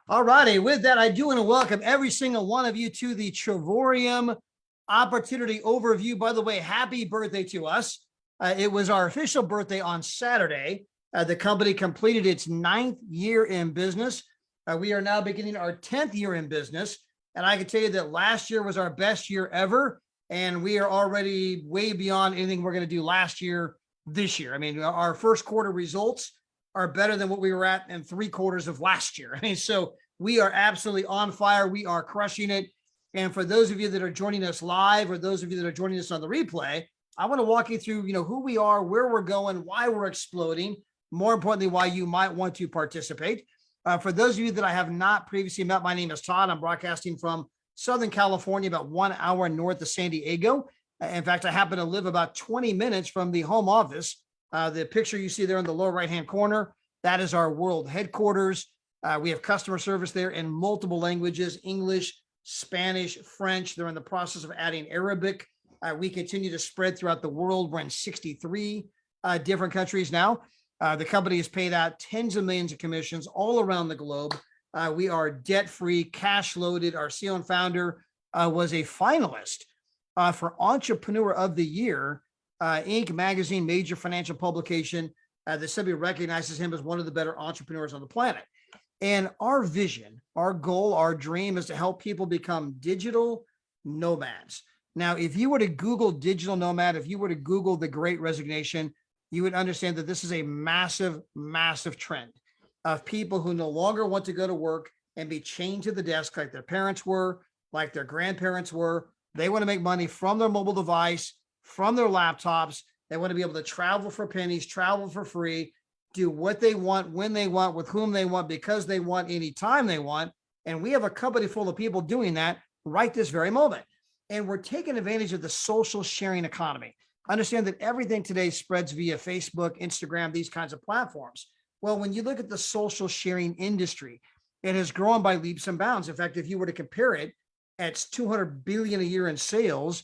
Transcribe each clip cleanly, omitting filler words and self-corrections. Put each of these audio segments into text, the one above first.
All righty. With that, I do want to welcome every single one of you to the Trevorium Opportunity Overview. By the way, happy birthday to us. It was our official birthday on Saturday. The company completed its 9th year in business. We are now beginning our 10th year in business. And I can tell you that last year was our best year ever. And we are already way beyond anything we're going to do last year, this year. I mean, our first quarter results are better than what we were at in 3 quarters of last year. I mean, so we are absolutely on fire. We are crushing it. And for those of you that are joining us live, or those of you that are joining us on the replay, I want to walk you through, who we are, where we're going, why we're exploding, more importantly, why you might want to participate. For those of you that I have not previously met, my name is Todd. I'm broadcasting from Southern California, about 1 hour north of San Diego. In fact, I happen to live about 20 minutes from the home office. The picture you see there in the lower right-hand corner, that is our world headquarters. We have customer service there in multiple languages: English, Spanish, French. They're in the process of adding Arabic. We continue to spread throughout the world. We're in 63 different countries now. The company has paid out tens of millions of commissions all around the globe. We are debt-free, cash-loaded. Our CEO and founder was a finalist for Entrepreneur of the Year, Inc. magazine, major financial publication, that simply recognizes him as one of the better entrepreneurs on the planet. And our vision, our goal, our dream is to help people become digital nomads. Now, if you were to Google digital nomad, if you were to Google the Great Resignation, you would understand that this is a massive, massive trend of people who no longer want to go to work and be chained to the desk like their parents were, like their grandparents were. They want to make money from their mobile device, from their laptops. They want to be able to travel for pennies, travel for free, do what they want, when they want, with whom they want, because they want, anytime they want. And we have a company full of people doing that right this very moment. And we're taking advantage of the social sharing economy. Understand that everything today spreads via Facebook, Instagram, these kinds of platforms. Well, when you look at the social sharing industry, it has grown by leaps and bounds. In fact, if you were to compare it, it's $200 billion a year in sales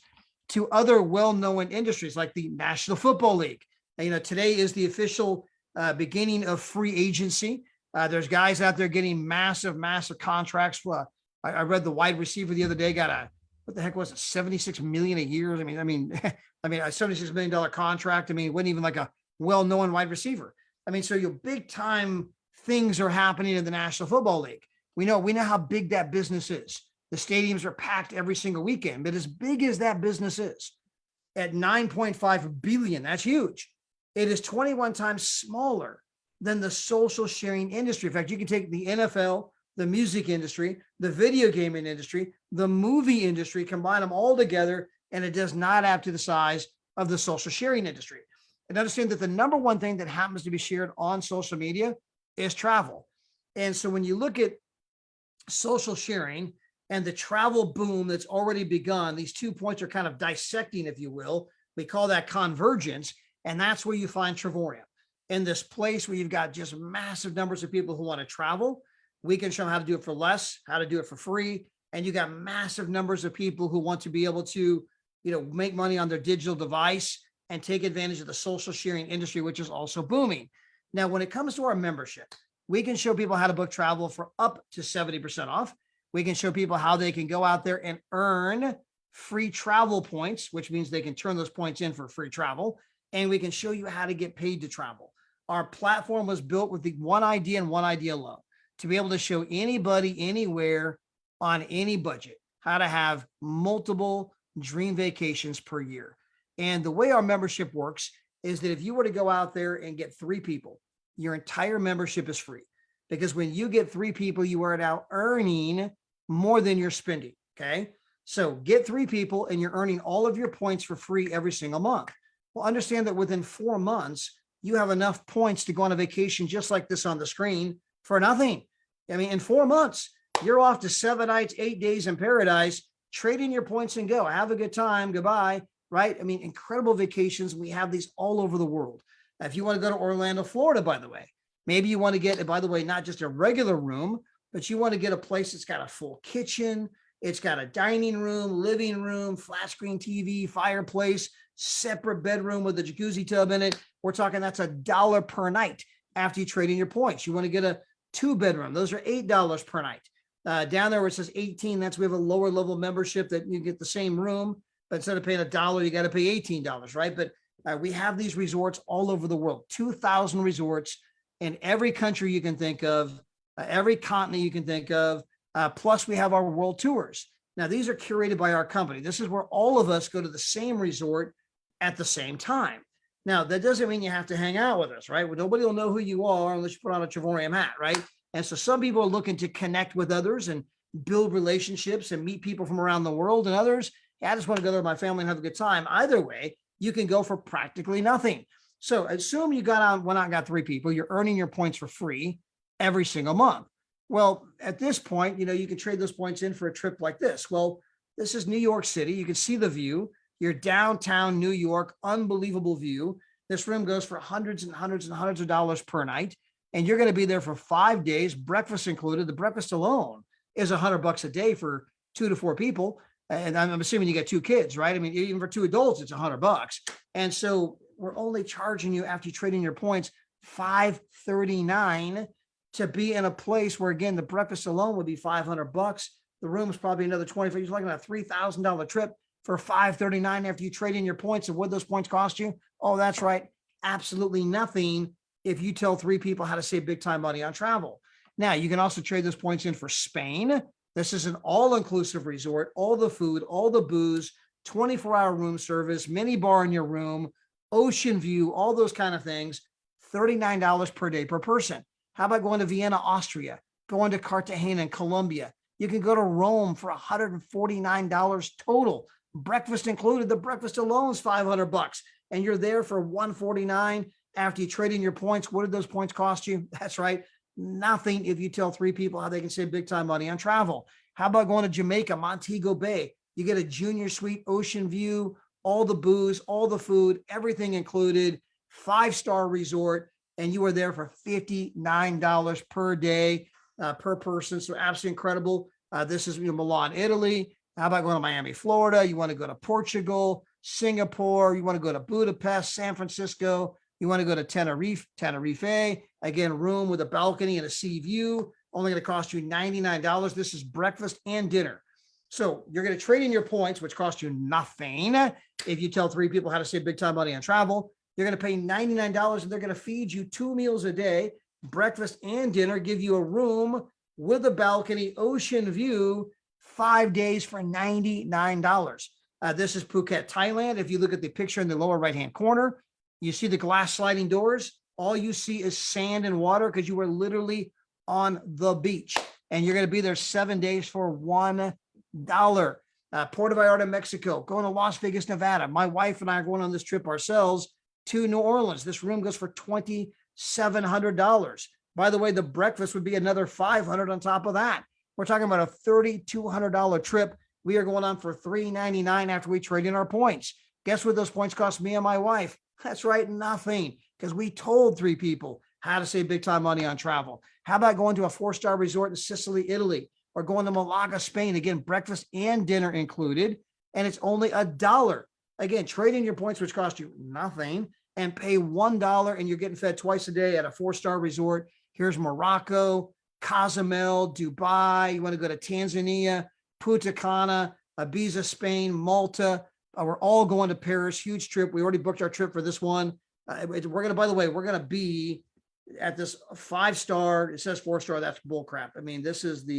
to other well-known industries like the National Football League. And, today is the official beginning of free agency. There's guys out there getting massive, massive contracts. I read the wide receiver the other day got what the heck was it, $76 million a year? I mean, a $76 million contract. I mean, it wasn't even like a well-known wide receiver. I mean, so your big time things are happening in the National Football League. We know how big that business is. The stadiums are packed every single weekend, but as big as that business is, at $9.5 billion, that's huge. It is 21 times smaller than the social sharing industry. In fact, you can take the NFL, the music industry, the video gaming industry, the movie industry, combine them all together, and it does not add to the size of the social sharing industry. And understand that the number one thing that happens to be shared on social media is travel. And so when you look at social sharing and the travel boom that's already begun, these 2 points are kind of dissecting, if you will. We call that convergence. And that's where you find Trevorium, in this place where you've got just massive numbers of people who want to travel. We can show them how to do it for less, how to do it for free. And you got massive numbers of people who want to be able to, make money on their digital device and take advantage of the social sharing industry, which is also booming. Now, when it comes to our membership, we can show people how to book travel for up to 70% off. We can show people how they can go out there and earn free travel points, which means they can turn those points in for free travel. And we can show you how to get paid to travel. Our platform was built with the one idea and one idea alone: to be able to show anybody, anywhere, on any budget, how to have multiple dream vacations per year. And the way our membership works is that if you were to go out there and get 3 people, your entire membership is free. Because when you get 3 people, you are now earning more than you're spending. Okay. So get 3 people and you're earning all of your points for free every single month. Well, understand that within 4 months, you have enough points to go on a vacation just like this on the screen for nothing. I mean, in 4 months, you're off to 7 nights, 8 days in paradise, trade in your points and go. Have a good time. Goodbye. Right? I mean, incredible vacations. We have these all over the world. If you want to go to Orlando, Florida, by the way, maybe you want to get, by the way, not just a regular room, but you want to get a place that's got a full kitchen. It's got a dining room, living room, flat screen TV, fireplace, separate bedroom with a jacuzzi tub in it. We're talking that's $1 per night after you trade in your points. You want to get 2-bedroom. Those are $8 per night. Down there where it says 18, we have a lower level membership that you get the same room, but instead of paying $1, you got to pay $18, right? But we have these resorts all over the world, 2,000 resorts in every country you can think of, every continent you can think of. Plus we have our world tours. Now, these are curated by our company. This is where all of us go to the same resort at the same time. Now, that doesn't mean you have to hang out with us, right? Well, nobody will know who you are unless you put on a Travorium hat, right? And so some people are looking to connect with others and build relationships and meet people from around the world. And others, I just want to go there with my family and have a good time. Either way, you can go for practically nothing. So assume went out and got 3 people. You're earning your points for free every single month. Well, at this point, you can trade those points in for a trip like this. Well, this is New York City. You can see the view. You're downtown New York, unbelievable view. This room goes for hundreds and hundreds and hundreds of dollars per night. And you're going to be there for 5 days, breakfast included. The breakfast alone is $100 a day for 2 to 4 people. And I'm assuming you get 2 kids, right? I mean, even for 2 adults, it's $100. And so we're only charging you, after you trade in your points, $539 to be in a place where, again, the breakfast alone would be $500. The room is probably another $25. You're looking at a $3,000 trip for $539 after you trade in your points. And what those points cost you? Oh, that's right, absolutely nothing. If you tell 3 people how to save big time money on travel. Now, you can also trade those points in for Spain. This is an all-inclusive resort, all the food, all the booze, 24-hour room service, mini bar in your room, ocean view, all those kind of things, $39 per day per person. How about going to Vienna, Austria, going to Cartagena in Colombia? You can go to Rome for $149 total, breakfast included. The breakfast alone is $500, and you're there for $149. After you trade in your points. What did those points cost you? That's right, nothing if you tell 3 people how they can save big time money on travel. How about going to Jamaica, Montego Bay? You get a junior suite, ocean view, all the booze, all the food, everything included, 5-star resort, and you are there for $59 per day per person. So absolutely incredible. This is Milan, Italy. How about going to Miami, Florida? You want to go to Portugal, Singapore. You want to go to Budapest, San Francisco. You want to go to Tenerife, again, room with a balcony and a sea view, only going to cost you $99. This is breakfast and dinner. So you're going to trade in your points, which cost you nothing. If you tell 3 people how to save big time money on travel, you're going to pay $99 and they're going to feed you 2 meals a day, breakfast and dinner, give you a room with a balcony, ocean view, 5 days for $99. This is Phuket, Thailand. If you look at the picture in the lower right-hand corner, you see the glass sliding doors. All you see is sand and water because you are literally on the beach. And you're going to be there 7 days for $1. Puerto Vallarta, Mexico, going to Las Vegas, Nevada. My wife and I are going on this trip ourselves to New Orleans. This room goes for $2,700. By the way, the breakfast would be another $500 on top of that. We're talking about a $3,200 trip. We are going on for $399 after we trade in our points. Guess what those points cost me and my wife? That's right, nothing, because we told 3 people how to save big time money on travel. How about going to a 4-star resort in Sicily, Italy, or going to Malaga, Spain? Again, breakfast and dinner included, and it's only $1. Again, trade in your points, which cost you nothing, and pay $1, and you're getting fed twice a day at a 4-star resort. Here's Morocco, Cozumel, Dubai. You want to go to Tanzania, Punta Cana, Ibiza, Spain, Malta. We're all going to Paris. Huge trip. We already booked our trip for this one. We're going to, by the way, we're going to be at this 5-star. It says 4-star. That's bullcrap. I mean, this is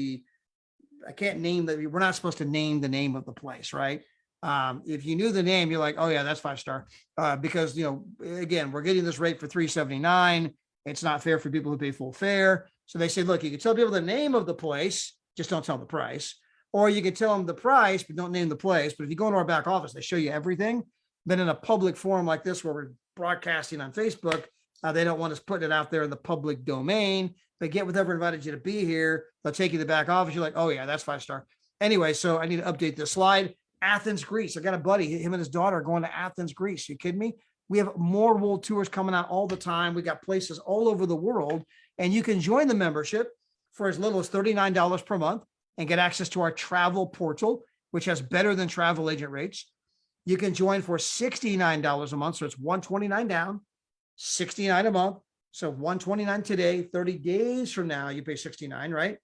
I can't name that. We're not supposed to name the name of the place, right? If you knew the name, you're like, oh yeah, that's 5-star. Because, again, we're getting this rate for $379. It's not fair for people who pay full fare. So they say, look, you can tell people the name of the place, just don't tell them the price. Or you can tell them the price, but don't name the place. But if you go into our back office, they show you everything. But in a public forum like this, where we're broadcasting on Facebook, they don't want us putting it out there in the public domain. But get whatever invited you to be here. They'll take you to the back office. You're like, oh yeah, that's 5-star. Anyway, so I need to update this slide. Athens, Greece. I got a buddy, him and his daughter are going to Athens, Greece. You kidding me? We have more world tours coming out all the time. We got places all over the world. And you can join the membership for as little as $39 per month and get access to our travel portal, which has better than travel agent rates. You can join for $69 a month. So it's $129 down, $69 a month, So 129 today, 30 days from now, you pay 69, right?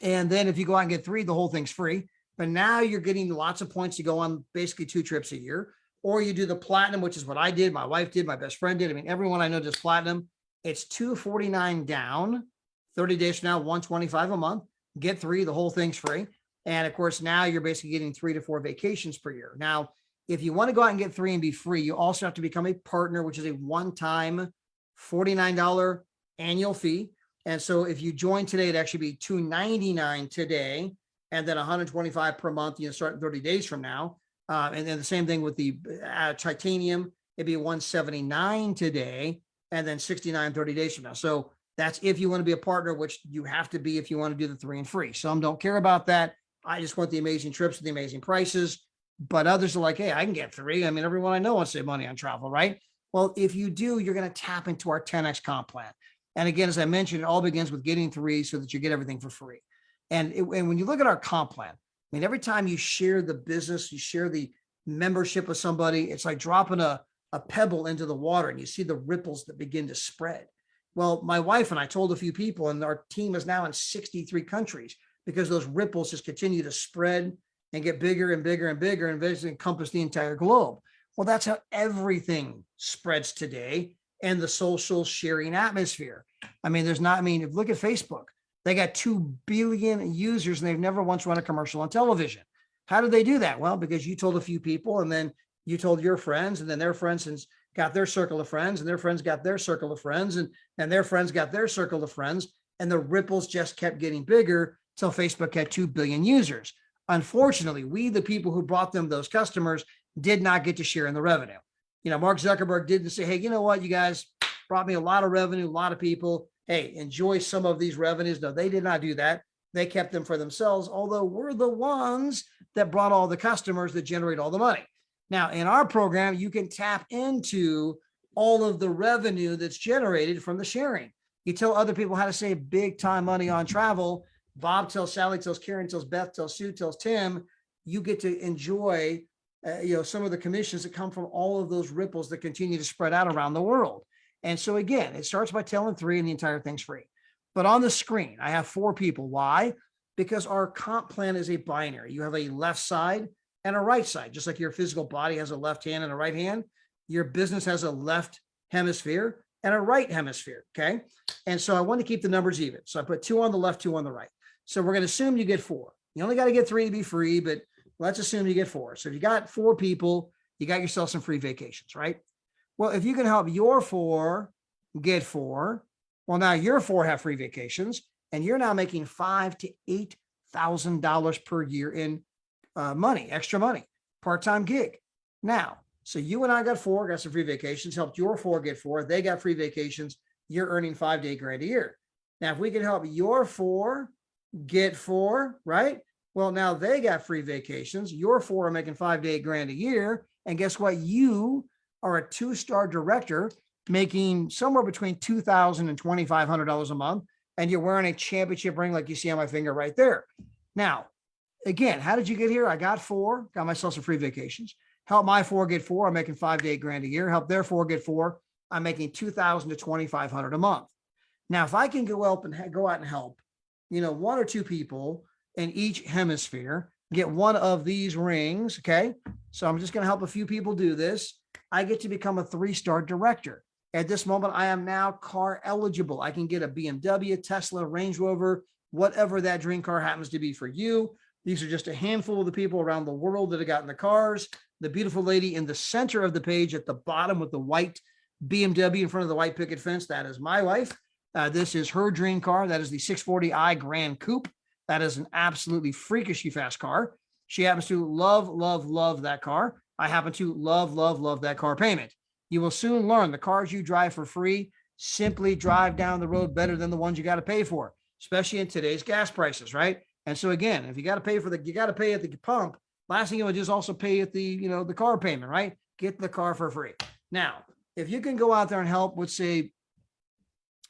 And then if you go out and get 3, the whole thing's free. But now you're getting lots of points to go on basically 2 trips a year. Or you do the platinum, which is what I did, my wife did, my best friend did. I mean, everyone I know does platinum. It's $249 down, 30 days from now, $125 a month. Get 3, the whole thing's free. And of course, now you're basically getting 3 to 4 vacations per year. Now, if you want to go out and get 3 and be free, you also have to become a partner, which is a one-time $49 annual fee. And so if you join today, it'd actually be $299 today, and then $125 per month, start 30 days from now. And then the same thing with the titanium, it'd be $179 today, and then $69 30 days from now. So that's if you want to be a partner, which you have to be if you want to do the 3 and free. Some don't care about that. I just want the amazing trips with the amazing prices. But others are like, hey, I can get 3. I mean, everyone I know wants to save money on travel, right? Well, if you do, you're going to tap into our 10X comp plan. And again, as I mentioned, it all begins with getting 3 so that you get everything for free. And when you look at our comp plan, I mean, every time you share the business, you share the membership with somebody, it's like dropping a pebble into the water and you see the ripples that begin to spread. Well, my wife and I told a few people, and our team is now in 63 countries because those ripples just continue to spread and get bigger and bigger and bigger and eventually encompass the entire globe. Well, that's how everything spreads today in the social sharing atmosphere. I mean, look at Facebook. They got 2 billion users and they've never once run a commercial on television. How did they do that? Well, because you told a few people and then you told your friends and then their friends got their circle of friends and their friends got their circle of friends and their friends got their circle of friends. And the ripples just kept getting bigger till Facebook had 2 billion users. Unfortunately, we, the people who brought them those customers, did not get to share in the revenue. Mark Zuckerberg didn't say, hey, you know what, you guys brought me a lot of revenue, a lot of people. Hey, enjoy some of these revenues. No, they did not do that. They kept them for themselves, although we're the ones that brought all the customers that generate all the money. Now, in our program, you can tap into all of the revenue that's generated from the sharing. You tell other people how to save big time money on travel. Bob tells Sally, tells Karen, tells Beth, tells Sue, tells Tim. You get to enjoy some of the commissions that come from all of those ripples that continue to spread out around the world. And so again, it starts by telling 3 and the entire thing's free. But on the screen, I have 4 people. Why? Because our comp plan is a binary. You have a left side and a right side, just like your physical body has a left hand and a right hand. Your business has a left hemisphere and a right hemisphere. Okay. And so I want to keep the numbers even. So I put 2 on the left, 2 on the right. So we're going to assume you get 4. You only got to get 3 to be free, but let's assume you get 4. So if you got 4 people, you got yourself some free vacations, right? Well, if you can help your 4 get 4, well, now your 4 have free vacations, and you're now making $5,000 to $8,000 per year in extra money, part-time gig. Now, so you and I got 4, got some free vacations, helped your 4 get 4. They got free vacations. You're earning $5,000 to $8,000 a year. Now, if we can help your 4 get 4, right? Well, now they got free vacations. Your 4 are making $5,000 to $8,000 a year. And guess what? You are a 2-star director making somewhere between $2,000 and $2,500 a month. And you're wearing a championship ring like you see on my finger right there. Now, again, how did you get here? I got 4, got myself some free vacations. Help my 4 get 4. I'm making $5,000 to $8,000 a year. Help their 4 get 4. I'm making $2,000 to $2,500 a month. Now, if I can go out and help, 1 or 2 people in each hemisphere get one of these rings. Okay. So I'm just going to help a few people do this. I get to become a 3-star director. At this moment, I am now car eligible. I can get a BMW, Tesla, Range Rover, whatever that dream car happens to be for you. These are just a handful of the people around the world that have gotten the cars. The beautiful lady in the center of the page at the bottom with the white BMW in front of the white picket fence, that is my wife. This is her dream car. That is the 640i Grand Coupe. That is an absolutely freakishly fast car. She happens to love, love, love that car. I happen to love, love, love that car payment. You will soon learn the cars you drive for free simply drive down the road better than the ones you got to pay for, especially in today's gas prices, right? And so again, if you got to pay you got to pay at the pump. Last thing you would do is also pay at the car payment, right? Get the car for free. Now, if you can go out there and help with, say,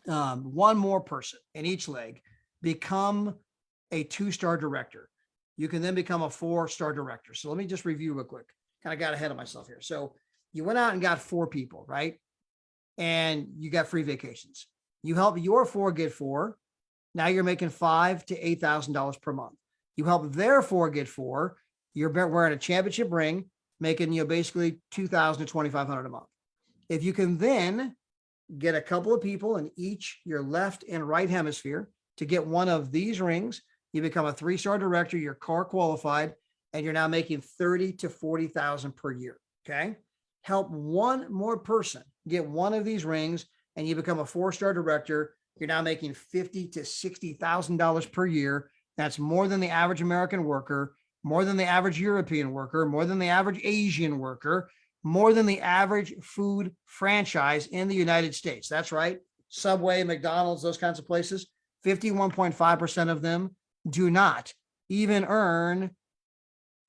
one more person in each leg become a 2-star director, you can then become a 4-star director. So let me just review real quick. Kind of got ahead of myself here. So you went out and got 4 people, right? and you got free vacations. You help your four get four. Now you're making $5,000 to $8,000 per month. You help their four get four. You're wearing a championship ring, making basically $2,000 to $2,500 a month. If you can then get a couple of people in each your left and right hemisphere to get one of these rings, you become a 3-star director. You're car qualified, and you're now making $30,000 to $40,000 per year. Okay, help one more person get one of these rings, and you become a 4-star director. You're now making $50,000 to $60,000 per year. That's more than the average American worker, more than the average European worker, more than the average Asian worker, more than the average food franchise in the United States. That's right. Subway, McDonald's, those kinds of places. 51.5% of them do not even earn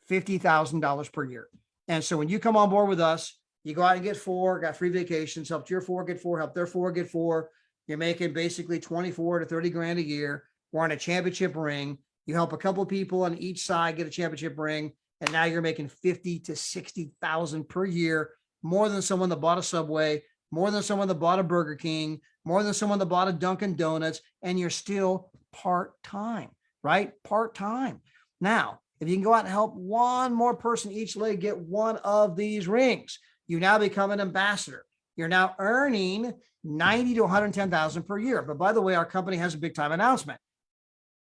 $50,000 per year. And so when you come on board with us, you go out and get four, got free vacations, helped your four get four, helped their four get four. You're making basically 24 to 30 grand a year. We're on a championship ring. You help a couple of people on each side get a championship ring, and now you're making $50,000 to $60,000 per year, more than someone that bought a Subway, more than someone that bought a Burger King, more than someone that bought a Dunkin' Donuts, and you're still part-time, right? Part-time. Now, if you can go out and help one more person each leg get one of these rings, you now become an ambassador. You're now earning $90,000 to $110,000 per year. But by the way, our company has a big time announcement.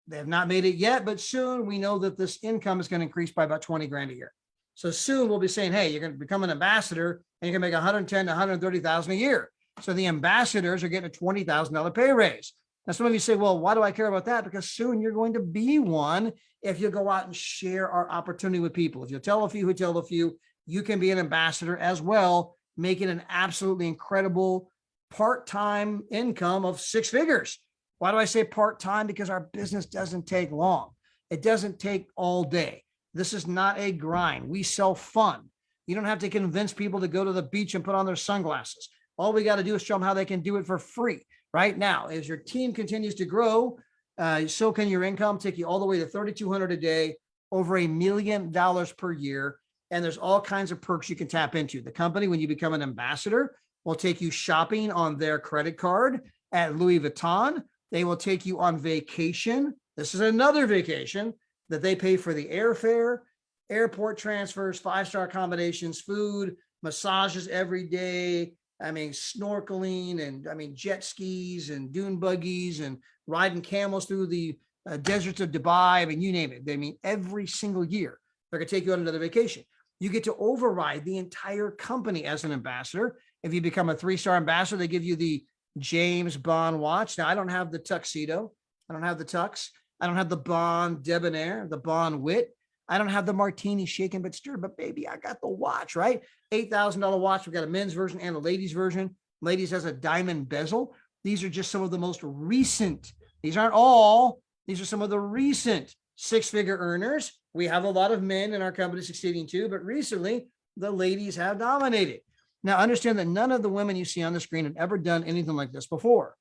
They have not made it yet, but soon we know that this income is going to increase by about 20 grand a year. So soon we'll be saying, hey, you're going to become an ambassador and you're going to make $110,000 to $130,000 a year. So the ambassadors are getting a $20,000 pay raise. Now, some of you say, well, why do I care about that? Because soon you're going to be one if you go out and share our opportunity with people. If you tell a few who tell a few, you can be an ambassador as well, making an absolutely incredible part-time income of 6 figures. Why do I say part-time? Because our business doesn't take long. It doesn't take all day. This is not a grind. We sell fun. You don't have to convince people to go to the beach and put on their sunglasses. All we got to do is show them how they can do it for free. Right now, as your team continues to grow, so can your income take you all the way to $3,200 a day, over $1 million per year. And there's all kinds of perks you can tap into. The company, when you become an ambassador, will take you shopping on their credit card at Louis Vuitton. They will take you on vacation. This is another vacation that they pay for the airfare, airport transfers, 5-star accommodations, food, massages every day. I mean, snorkeling and jet skis and dune buggies and riding camels through the deserts of Dubai. I mean, you name it. Every single year, they're going to take you on another vacation. You get to override the entire company as an ambassador. If you become a 3-star ambassador, they give you the James Bond watch. Now, I don't have the tuxedo. I don't have the tux. I don't have the Bond debonair, the Bond wit. I don't have the martini shaken but stirred, but baby, I got the watch, right? $8,000 watch. We've got a men's version and a ladies version. Ladies has a diamond bezel. These are just some of the most recent. These aren't all. These are some of the recent 6-figure earners. We have a lot of men in our company succeeding too, but recently the ladies have dominated. Now, understand that none of the women you see on the screen had ever done anything like this before.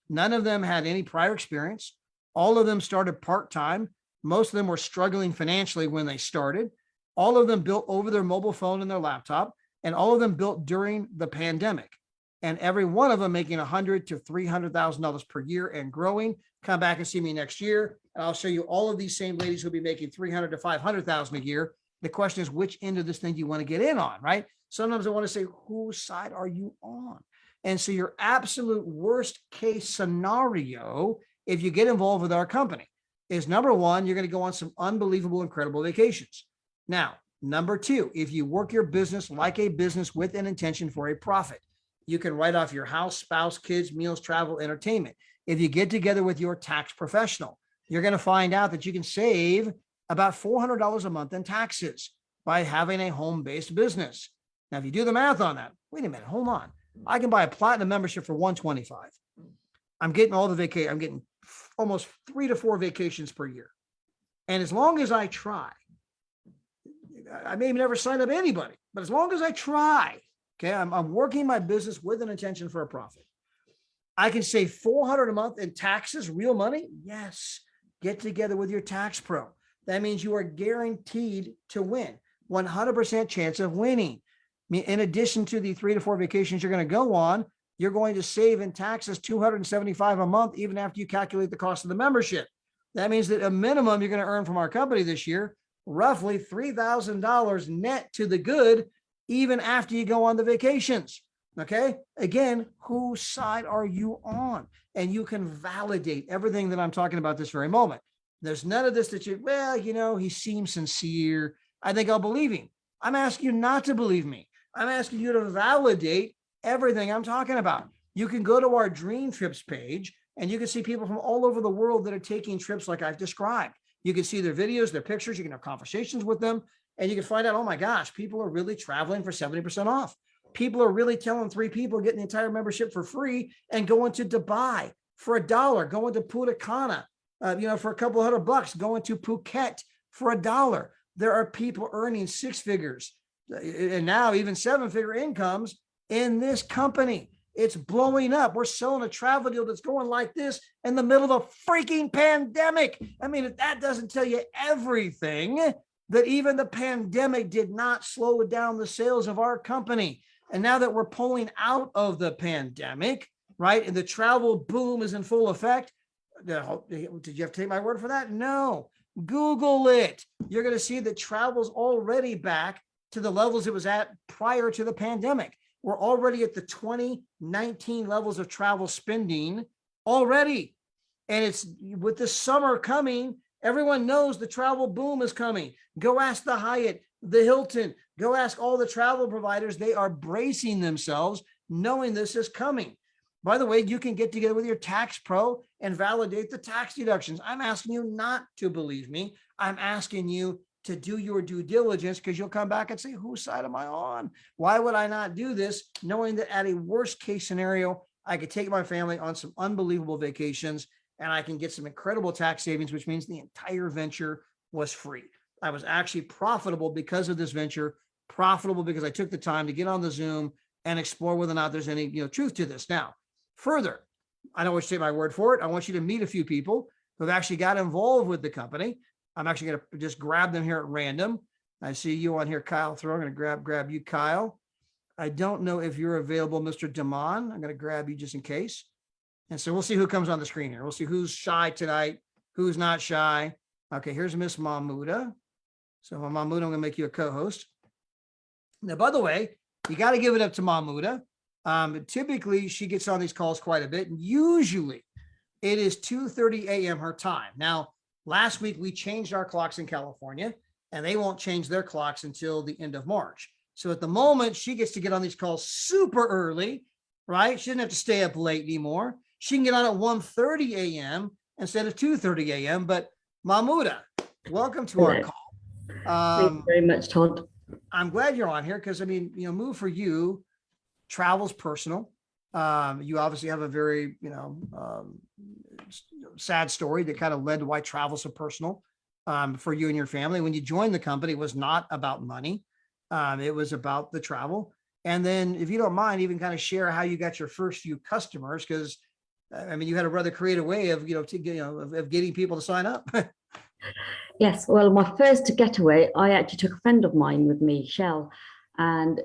None of them had any prior experience. All of them started part-time. Most of them were struggling financially when they started. All of them built over their mobile phone and their laptop, and all of them built during the pandemic. And every one of them making $100,000 to $300,000 per year and growing. Come back and see me next year, and I'll show you all of these same ladies who'll be making $300,000 to $500,000 a year. The question is, which end of this thing do you want to get in on, right? Sometimes I want to say, whose side are you on? And so your absolute worst case scenario, if you get involved with our company, is number one, you're going to go on some unbelievable, incredible vacations. Now, number two, if you work your business like a business with an intention for a profit, you can write off your house, spouse, kids, meals, travel, entertainment. If you get together with your tax professional, you're going to find out that you can save about $400 a month in taxes by having a home-based business. Now, if you do the math on that, wait a minute, hold on. I can buy a platinum membership for $125. I'm getting all the vacation. I'm getting almost 3 to 4 vacations per year. And as long as I try, I may never sign up anybody, but as long as I try, okay, I'm working my business with an intention for a profit. I can save $400 a month in taxes, real money. Yes. Get together with your tax pro. That means you are guaranteed to win. 100% chance of winning. In addition to the 3 to 4 vacations you're going to go on, you're going to save in taxes $275 a month, even after you calculate the cost of the membership. That means that a minimum you're going to earn from our company this year, roughly $3,000 net to the good, even after you go on the vacations. Okay. Again, whose side are you on? And you can validate everything that I'm talking about this very moment. There's none of this that he seems sincere. I think I'll believe him. I'm asking you not to believe me. I'm asking you to validate everything I'm talking about. You can go to our Dream Trips page and you can see people from all over the world that are taking trips like I've described. You can see their videos, their pictures. You can have conversations with them and you can find out, oh my gosh, people are really traveling for 70% off. People are really telling 3 people getting the entire membership for free and going to Dubai for $1, going to Punta Cana, for a couple $100, going to Phuket for $1. There are people earning 6 figures and now even 7-figure incomes in this company. It's blowing up. We're selling a travel deal that's going like this in the middle of a freaking pandemic. I mean, if that doesn't tell you everything, that even the pandemic did not slow down the sales of our company. And now that we're pulling out of the pandemic, right, and the travel boom is in full effect, did you have to take my word for that? No. Google it. You're going to see that travel's already back to the levels it was at prior to the pandemic. We're already at the 2019 levels of travel spending already. And it's with the summer coming, everyone knows the travel boom is coming. Go ask the Hyatt, the Hilton, go ask all the travel providers. They are bracing themselves knowing this is coming. By the way, you can get together with your tax pro and validate the tax deductions. I'm asking you not to believe me. I'm asking you to do your due diligence, because you'll come back and say, whose side am I on? Why would I not do this, knowing that at a worst case scenario, I could take my family on some unbelievable vacations and I can get some incredible tax savings, which means the entire venture was free. I was actually profitable because of this venture, profitable because I took the time to get on the Zoom and explore whether or not there's any truth to this. Now, further, I don't want you to take my word for it. I want you to meet a few people who have actually got involved with the company. I'm actually going to just grab them here at random. I see you on here, Kyle Throw. I'm going to grab you, Kyle. I don't know if you're available, Mr. Damon. I'm going to grab you just in case. And so we'll see who comes on the screen here. We'll see who's shy tonight, who's not shy. Okay, here's Miss Mahmouda. So Mahmouda, I'm going to make you a co-host. Now, by the way, you got to give it up to Mahmouda. Typically, she gets on these calls quite a bit. And usually, it is 2:30 a.m. her time. Now, last week, we changed our clocks in California, and they won't change their clocks until the end of March. So at the moment, she gets to get on these calls super early, right? She doesn't have to stay up late anymore. She can get on at 1:30 a.m. instead of 2:30 a.m. But Mahmouda, welcome to our call. Thank you very much, Todd. I'm glad you're on here because, Move for you, travel's personal. You obviously have a very, sad story that kind of led to why travel's so personal for you and your family. When you joined the company, it was not about money. It was about the travel. And then if you don't mind, even kind of share how you got your first few customers, because you had a rather creative way of, of getting people to sign up. Yes, well, my first getaway, I actually took a friend of mine with me, Shell, and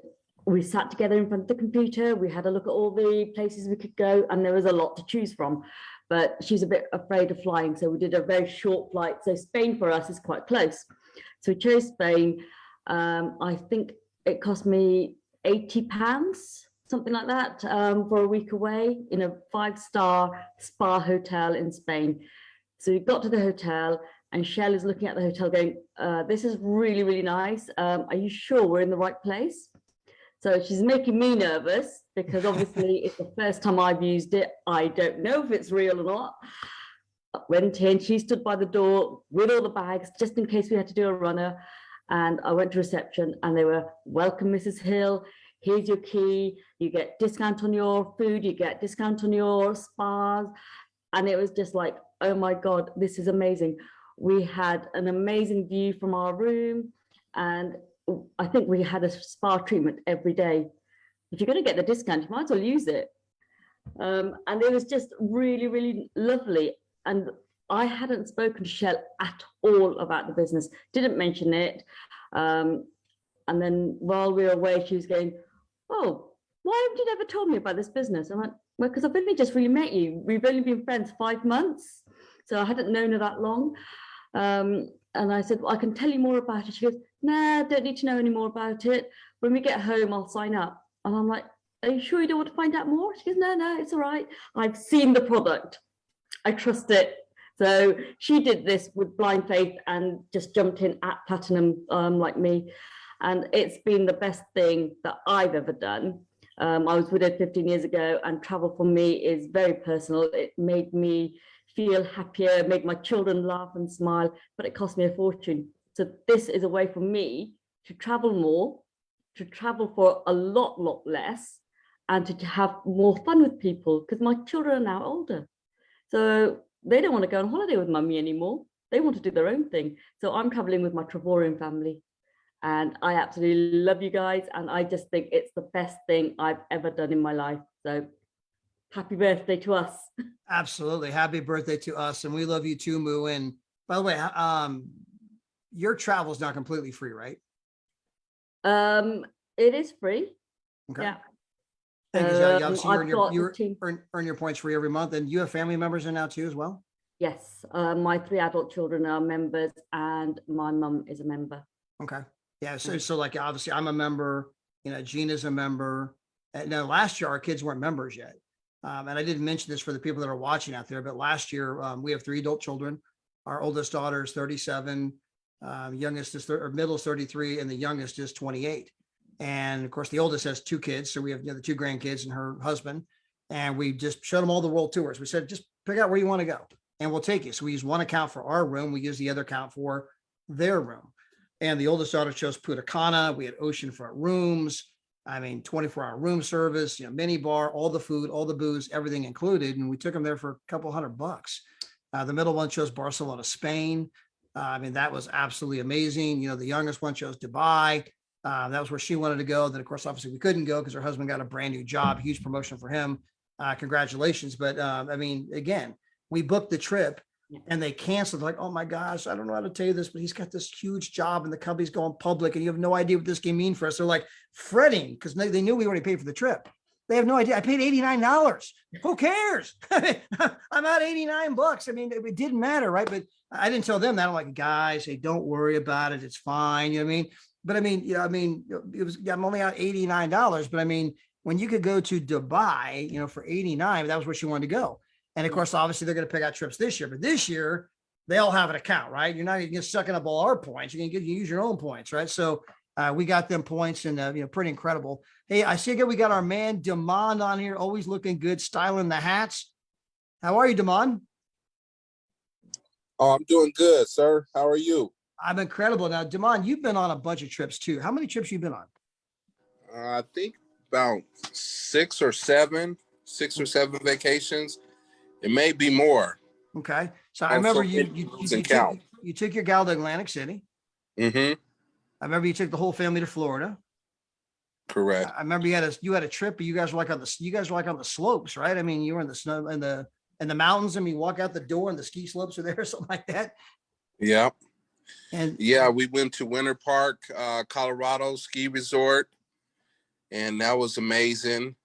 we sat together in front of the computer. We had a look at all the places we could go, and there was a lot to choose from. But she's a bit afraid of flying, so we did a very short flight. So Spain for us is quite close. So we chose Spain. I think it cost me £80, something like that, for a week away in a 5-star spa hotel in Spain. So we got to the hotel, and Shell is looking at the hotel going, this is really, really nice. Are you sure we're in the right place? So she's making me nervous because obviously it's the first time I've used it. I don't know if it's real or not. I went in, she stood by the door with all the bags, just in case we had to do a runner. And I went to reception and they were, welcome, Mrs. Hill. Here's your key. You get discount on your food. You get discount on your spas. And it was just like, oh my God, this is amazing. We had an amazing view from our room. And I think we had a spa treatment every day. If you're going to get the discount, you might as well use it. And it was just really, really lovely. And I hadn't spoken to Shell at all about the business, didn't mention it. And then while we were away, she was going, oh, why haven't you never told me about this business? I'm like, well, because I've only just really met you. We've only been friends 5 months. So I hadn't known her that long. And I said, well, I can tell you more about it. She goes, nah, don't need to know any more about it. When we get home, I'll sign up. And I'm like, are you sure you don't want to find out more? She goes, no, it's all right. I've seen the product. I trust it. So she did this with blind faith and just jumped in at platinum like me. And it's been the best thing that I've ever done. I was widowed 15 years ago, and travel for me is very personal. It made me feel happier, made my children laugh and smile, but it cost me a fortune. So this is a way for me to travel more, to travel for a lot less, and to have more fun with people, because my children are now older. So they don't want to go on holiday with mummy anymore. They want to do their own thing. So I'm traveling with my Trevorian family. And I absolutely love you guys. And I just think it's the best thing I've ever done in my life. So happy birthday to us. Absolutely. Happy birthday to us. And we love you too, Moo. And by the way, your travel is not completely free, right? It is free. Okay. Yeah. And obviously you earn your points free every month. And you have family members in now too as well? Yes. My 3 adult children are members, and my mum is a member. Okay. Yeah. So like, obviously I'm a member, Gina's a member. And now last year our kids weren't members yet. And I didn't mention this for the people that are watching out there, but last year we have 3 adult children. Our oldest daughter is 37, youngest is middle is 33, and the youngest is 28. And of course, the oldest has 2 kids. So we have the 2 grandkids and her husband. And we just showed them all the world tours. We said, just pick out where you want to go and we'll take you. So we use one account for our room. We use the other account for their room. And the oldest daughter chose Punta Cana. We had oceanfront rooms. 24-hour room service, mini bar, all the food, all the booze, everything included. And we took them there for a couple $100. The middle one chose Barcelona, Spain. That was absolutely amazing. The youngest one chose Dubai. That was where she wanted to go. Then, of course, obviously we couldn't go because her husband got a brand new job, huge promotion for him. Congratulations. But again, we booked the trip and they canceled. Like, oh my gosh, I don't know how to tell you this, but he's got this huge job and the company's going public and you have no idea what this can mean for us. They're like fretting because they knew we already paid for the trip. They have no idea. I paid $89. Who cares? I'm out $89. It didn't matter, right? But I didn't tell them that. I'm like, guys, hey, don't worry about it. It's fine. You know what I mean? But it was, I'm only out $89. But when you could go to Dubai, for $89, that was where she wanted to go. And of course, obviously they're going to pick out trips this year, but this year they all have an account, right? You're not going to get sucking up all our points. You're going to use your own points, right? So we got them points and, pretty incredible. Hey, I see again, we got our man Damon on here, always looking good, styling the hats. How are you, Damon? Oh, I'm doing good, sir. How are you? I'm incredible. Now, Damon, you've been on a bunch of trips too. How many trips you been on? I think about 6 or 7 vacations. It may be more. Okay. So I remember you took your gal to Atlantic City. Mm-hmm. I remember you took the whole family to Florida. Correct. I remember you had a trip, but you guys were like on the slopes, right? You were in the snow in the mountains. You walk out the door and the ski slopes are there, something like that. Yeah. And yeah, we went to Winter Park, Colorado ski resort, and that was amazing.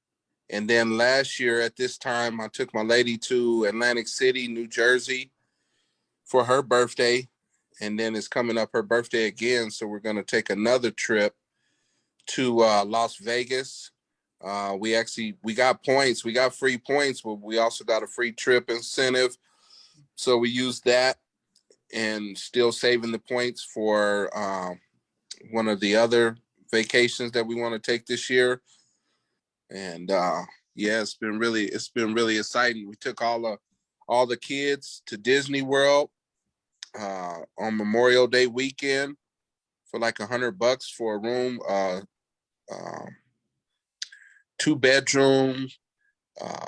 And then last year at this time, I took my lady to Atlantic City, New Jersey for her birthday. And then it's coming up her birthday again. So we're going to take another trip to Las Vegas. We got points. We got free points, but we also got a free trip incentive. So we used that and still saving the points for one of the other vacations that we want to take this year. And it's been really exciting. We took all the kids to Disney World on Memorial Day weekend for like $100 for a room, 2 bedrooms,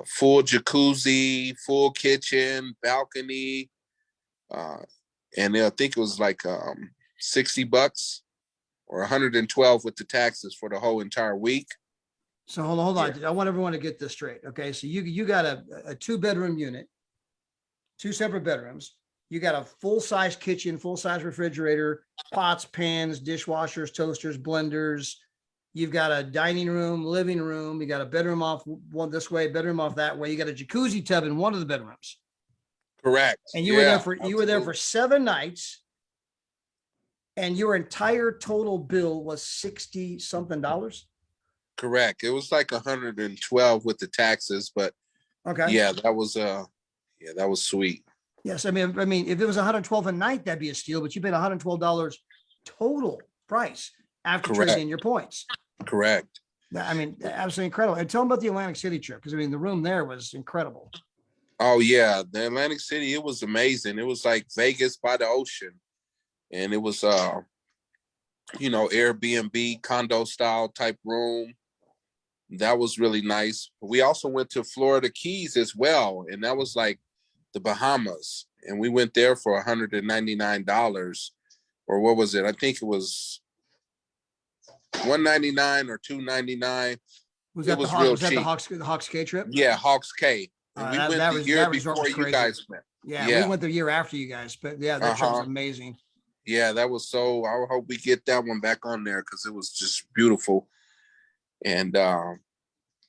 full jacuzzi, full kitchen, balcony, and I think it was like $60 or 112 with the taxes for the whole entire week. So hold on. Yeah. I want everyone to get this straight. Okay. So you got a 2-bedroom unit, 2 separate bedrooms. You got a full-size kitchen, full-size refrigerator, pots, pans, dishwashers, toasters, blenders, You've got a dining room, living room. You got a bedroom off one this way, bedroom off that way. You got a jacuzzi tub in one of the bedrooms. Correct. And you were there for 7 nights, and your entire total bill was 60 something dollars. Correct. It was like 112 with the taxes, but Okay. yeah, that was sweet. Yes, I mean, if it was 112 a night, that'd be a steal. But you paid $112 total price after trading in your points. Correct. I mean, absolutely incredible. And tell them about the Atlantic City trip, because I mean, the room there was incredible. Oh yeah, the Atlantic City, it was amazing. It was like Vegas by the ocean, and it was Airbnb condo style type room. That was really nice. We also went to Florida Keys as well, and that was like the Bahamas, and we went there for $199, or what was it? I think it was $199 or $299. Was that the Hawks K trip? Yeah, Hawks K. And we went the year before you guys went. Yeah, we went the year after you guys, but yeah, that trip was amazing. Yeah, that was so. I hope we get that one back on there because it was just beautiful. And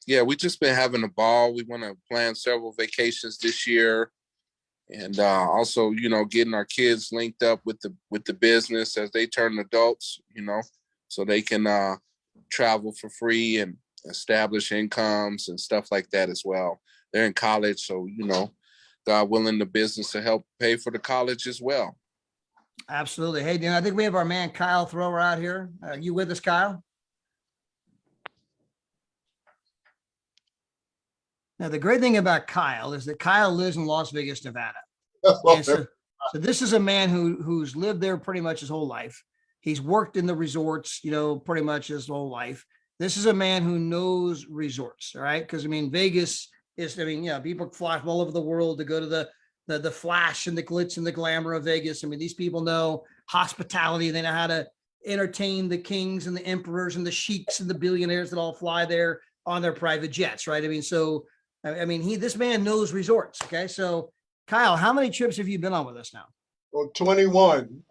we just been having a ball. We want to plan several vacations this year, and also, getting our kids linked up with the business as they turn adults. So they can travel for free and establish incomes and stuff like that as well. They're in college, so God willing, the business to help pay for the college as well. Absolutely. Hey, I think we have our man Kyle Thrower out here. You with us, Kyle? Now, the great thing about Kyle is that Kyle lives in Las Vegas, Nevada. So this is a man who's lived there pretty much his whole life. He's worked in the resorts, pretty much his whole life. This is a man who knows resorts, all right? Because, Vegas is, people fly from all over the world to go to the flash and the glitz and the glamour of Vegas. These people know hospitality. They know how to entertain the kings and the emperors and the sheiks and the billionaires that all fly there on their private jets, right? This man knows resorts. Okay. So Kyle, how many trips have you been on with us now? Well, 21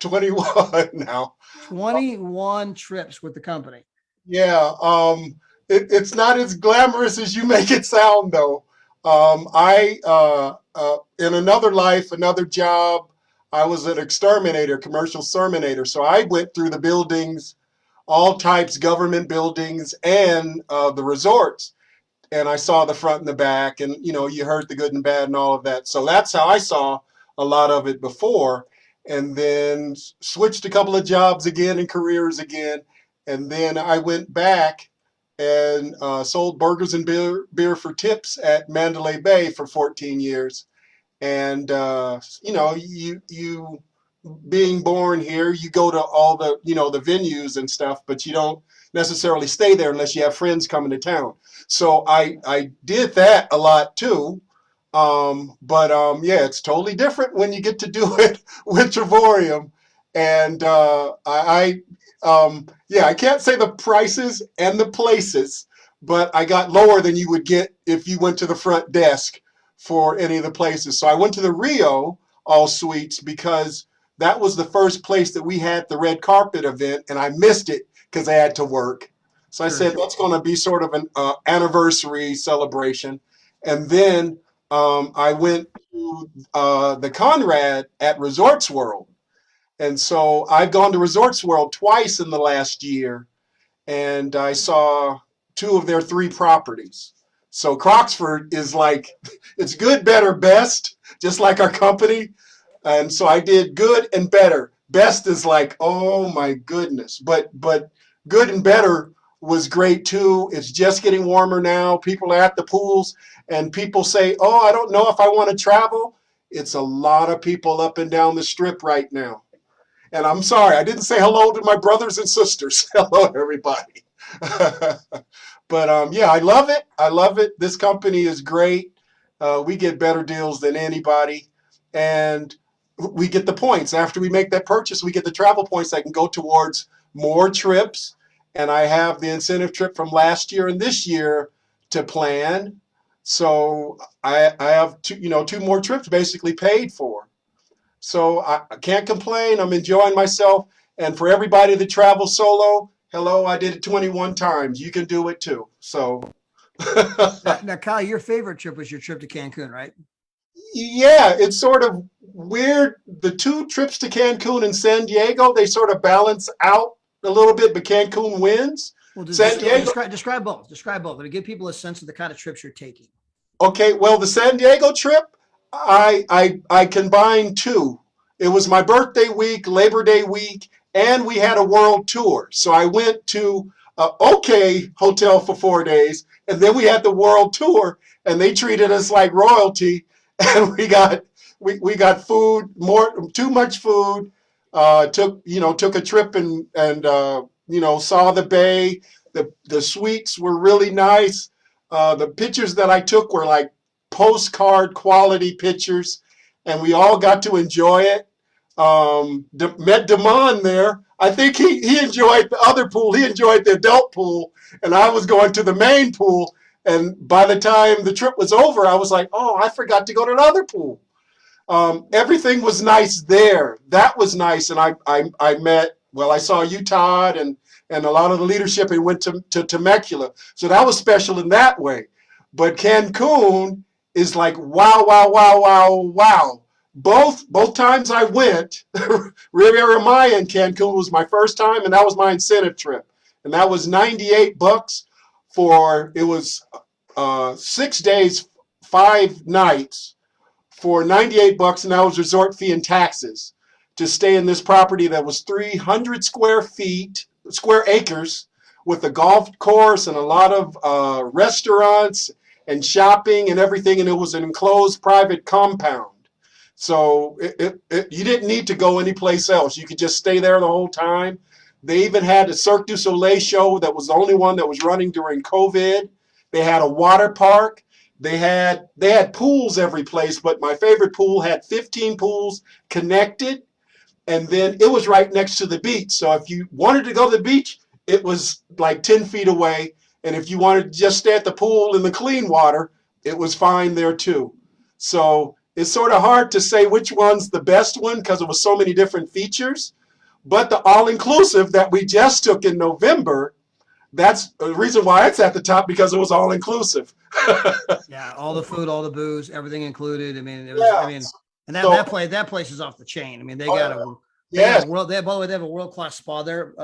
now. 21 trips with the company. Yeah. It's not as glamorous as you make it sound, though. I in another life, another job, I was an exterminator, commercial exterminator. So I went through the buildings, all types, government buildings, and the resorts. And I saw the front and the back, and you heard the good and bad and all of that. So that's how I saw a lot of it before, and then switched a couple of jobs again and careers again. And then I went back and sold burgers and beer for tips at Mandalay Bay for 14 years. And you being born here, you go to all the the venues and stuff, but you don't necessarily stay there unless you have friends coming to town. So I did that a lot too. It's totally different when you get to do it with Travorium. And I can't say the prices and the places, but I got lower than you would get if you went to the front desk for any of the places. So I went to the Rio All Suites because that was the first place that we had the red carpet event, and I missed it because I had to work. So I said, that's going to be sort of an anniversary celebration. And then I went to the Conrad at Resorts World. And so I've gone to Resorts World twice in the last year, and I saw 2 of their 3 properties. So Croxford is like, it's good, better, best, just like our company. And so I did good and better. Best is like, oh my goodness. But good and better was great too. It's just getting warmer now. People are at the pools, and people say, oh, I don't know if I want to travel. It's a lot of people up and down the strip right now. And I'm sorry, I didn't say hello to my brothers and sisters. Hello, everybody. But I love it. I love it. This company is great. We get better deals than anybody. And we get the points. After we make that purchase, we get the travel points that can go towards more trips. And I have the incentive trip from last year and this year to plan. So I have 2 more trips basically paid for. So I can't complain. I'm enjoying myself. And for everybody that travels solo, hello, I did it 21 times. You can do it too. So Now, Kyle, your favorite trip was your trip to Cancun, right? yeah, it's sort of weird. The two trips to Cancun and San Diego, they sort of balance out a little bit, but Cancun wins. Well, San Diego, describe both. Describe both. Let me give people a sense of the kind of trips you're taking. okay, well, the San Diego trip, I combined two. It was my birthday week, Labor Day week, and we had a world tour. So I went to OK Hotel for 4 days, and then we had the world tour, and they treated us like royalty, and we got food, too much food. Took a trip and saw the bay. The suites were really nice. The pictures that I took were like postcard quality pictures, and we all got to enjoy it. Met Damon there. I think he enjoyed the other pool. He enjoyed the adult pool, and I was going to the main pool. And by the time the trip was over, I was like, oh, I forgot to go to the other pool. Everything was nice there. That was nice. And I saw you, Todd, and a lot of the leadership, and went to Temecula. So that was special in that way. But Cancun is like, wow, wow, wow, wow, wow. Both times I went, Riviera Maya in Cancun was my first time, and that was my incentive trip. And that was $98 it was 6 days, 5 nights for $98, and that was resort fee and taxes to stay in this property that was 300 square acres, with a golf course and a lot of restaurants and shopping and everything, and it was an enclosed private compound. So you didn't need to go anyplace else. You could just stay there the whole time. They even had a Cirque du Soleil show that was the only one that was running during COVID. They had a water park. They had pools every place, but my favorite pool had 15 pools connected, and then it was right next to the beach. So if you wanted to go to the beach, it was like 10 feet away. And if you wanted to just stay at the pool in the clean water, it was fine there too. So it's sort of hard to say which one's the best one because it was so many different features. But the all-inclusive that we just took in November, that's the reason why it's at the top, because it was all-inclusive. Yeah, all the food, all the booze, everything included. I mean, it was. Yeah. I mean, and that place is off the chain. I mean, they got a they have a world-class spa there.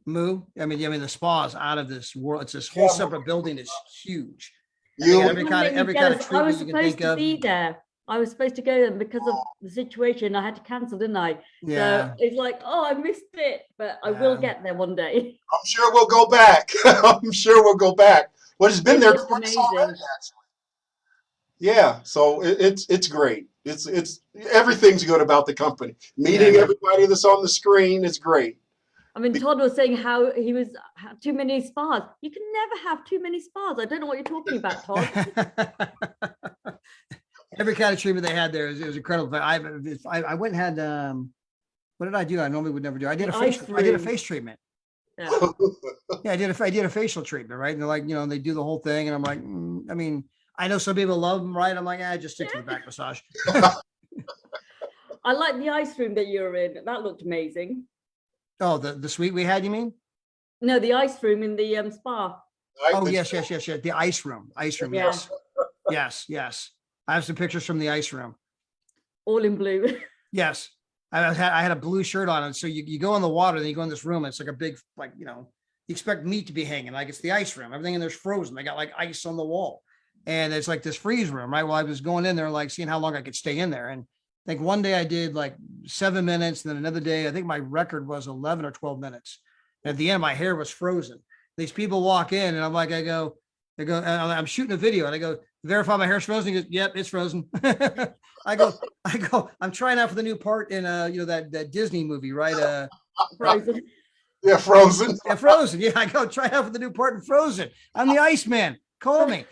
Moo. I mean, the spa is out of this world. It's this whole separate building. It's huge. They got every kind of treatment you can think of. Be there. I was supposed to go there, because of the situation I had to cancel, didn't I? Yeah. So it's like, oh, I missed it, but I will get there one day. I'm sure we'll go back. I'm sure we'll go back. Well, it's been there twice already, actually. Yeah, so it's great. It's everything's good about the company. Meeting everybody that's on the screen is great. I mean, Todd was saying how he was too many spas. You can never have too many spas. I don't know what you're talking about, Todd. Every kind of treatment they had there, it was incredible. I went and had what did I do? I normally would never do. I did a face treatment. Yeah. Yeah, I did a facial treatment, right? And they're like, they do the whole thing, and I'm like, I mean, I know some people love them, right? I'm like, just stick to the back massage. I like the ice room that you were in. That looked amazing. Oh, the suite we had, you mean? No, the ice room in the spa. Oh, yes. The ice room. Yeah. Yes. I have some pictures from the ice room. All in blue. Yes. I had a blue shirt on. And so you go in the water, then you go in this room. And it's like a big, you expect meat to be hanging. Like, it's the ice room. Everything in there's frozen. They got like ice on the wall. And it's like this freeze room, right? Well, I was going in there, like seeing how long I could stay in there. And I think one day I did like 7 minutes. And then another day, I think my record was 11 or 12 minutes. And at the end, my hair was frozen. These people walk in, and I'm like, I go, and I'm shooting a video, and I go, verify my hair's frozen. He goes, yep, it's frozen. I go, I'm trying out for the new part in that Disney movie, right? Frozen. Yeah, Frozen. Yeah, Frozen. Yeah, I go try out for the new part in Frozen. I'm the Iceman. Call me.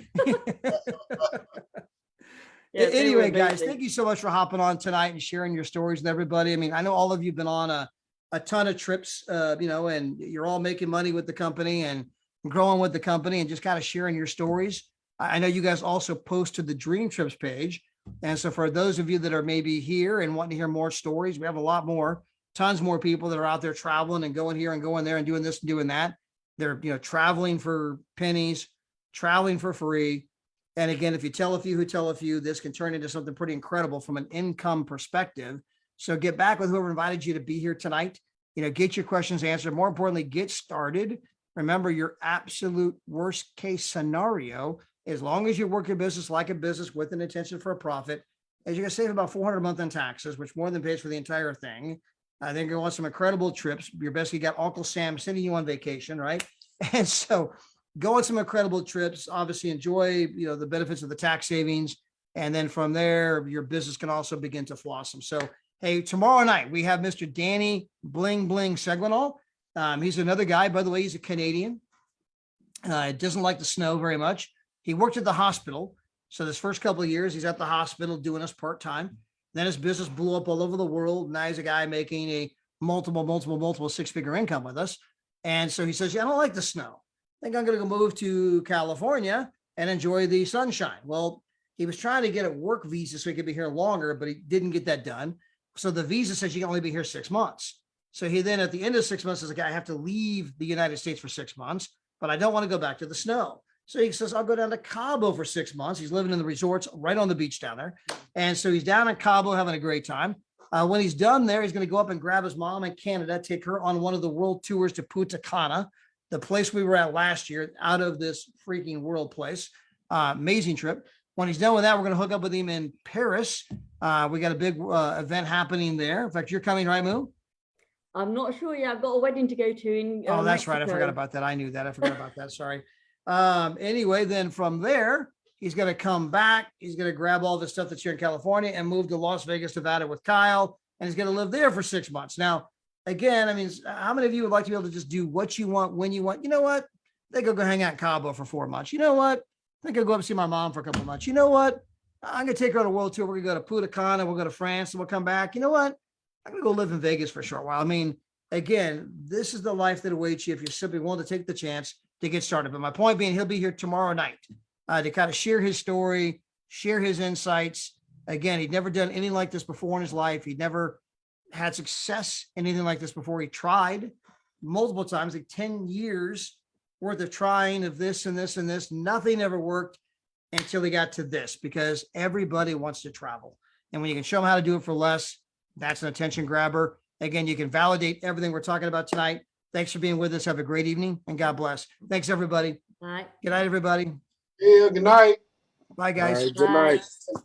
Anyway, guys, thank you so much for hopping on tonight and sharing your stories with everybody. I mean, I know all of you have been on a ton of trips, and you're all making money with the company and growing with the company and just kind of sharing your stories. I know you guys also posted the Dream Trips page. And so for those of you that are maybe here and wanting to hear more stories, we have a lot more tons more people that are out there traveling and going here and going there and doing this and doing that. They're, traveling for pennies, traveling for free. And again, if you tell a few who tell a few, this can turn into something pretty incredible from an income perspective. So get back with whoever invited you to be here tonight. Get your questions answered. More importantly, get started. Remember, your absolute worst case scenario, as long as you work your business like a business with an intention for a profit, is you're going to save about $400 a month on taxes, which more than pays for the entire thing. I think you're going to want some incredible trips. Your best, you got Uncle Sam sending you on vacation, right? And so go on some incredible trips. Obviously, enjoy the benefits of the tax savings, and then from there, your business can also begin to blossom. So, hey, tomorrow night we have Mr. Danny Bling Bling Seguinal. He's another guy, by the way. He's a Canadian. Doesn't like the snow very much. He worked at the hospital. So this first couple of years, he's at the hospital doing us part-time. Then his business blew up all over the world. Now he's a guy making a multiple six-figure income with us. And so he says, I don't like the snow. I think I'm going to go move to California and enjoy the sunshine. Well, he was trying to get a work visa so he could be here longer, but he didn't get that done. So the visa says you can only be here 6 months. So he then at the end of 6 months says, I have to leave the United States for 6 months, but I don't want to go back to the snow. So he says, I'll go down to Cabo for 6 months. He's living in the resorts right on the beach down there. And so he's down in Cabo having a great time. When he's done there, he's going to go up and grab his mom in Canada, take her on one of the world tours to Punta Cana, the place we were at last year, out of this freaking world place. Amazing trip. When he's done with that, we're going to hook up with him in Paris. We got a big event happening there. In fact, you're coming, right, Moo? I'm not sure yet. I've got a wedding to go to in Oh, that's Mexico. right. I forgot about that. I knew that. I forgot about that. Sorry. Anyway, then from there, he's going to come back. He's going to grab all the stuff that's here in California and move to Las Vegas, Nevada with Kyle. And he's going to live there for 6 months. Now, again, I mean, how many of you would like to be able to just do what you want, when you want? You know what? I think I'll go hang out in Cabo for 4 months. You know what? I think I'll go up and see my mom for a couple of months. You know what? I'm going to take her on a world tour. We're going to go to Punta Cana. We'll go to France and we'll come back. You know what? I'm going to go live in Vegas for a short while. I mean, again, this is the life that awaits you if you're simply willing to take the chance to get started. But my point being, he'll be here tomorrow night to kind of share his story, share his insights. Again, he'd never done anything like this before in his life. He'd never had success in anything like this before. He tried multiple times, like 10 years worth of trying of this and this and this. Nothing ever worked until he got to this, because everybody wants to travel. And when you can show them how to do it for less, that's an attention grabber. Again, you can validate everything we're talking about tonight. Thanks for being with us. Have a great evening and God bless. Thanks, everybody. Right. Good night, everybody. Yeah, good night. Bye, guys. All right, good night. Bye.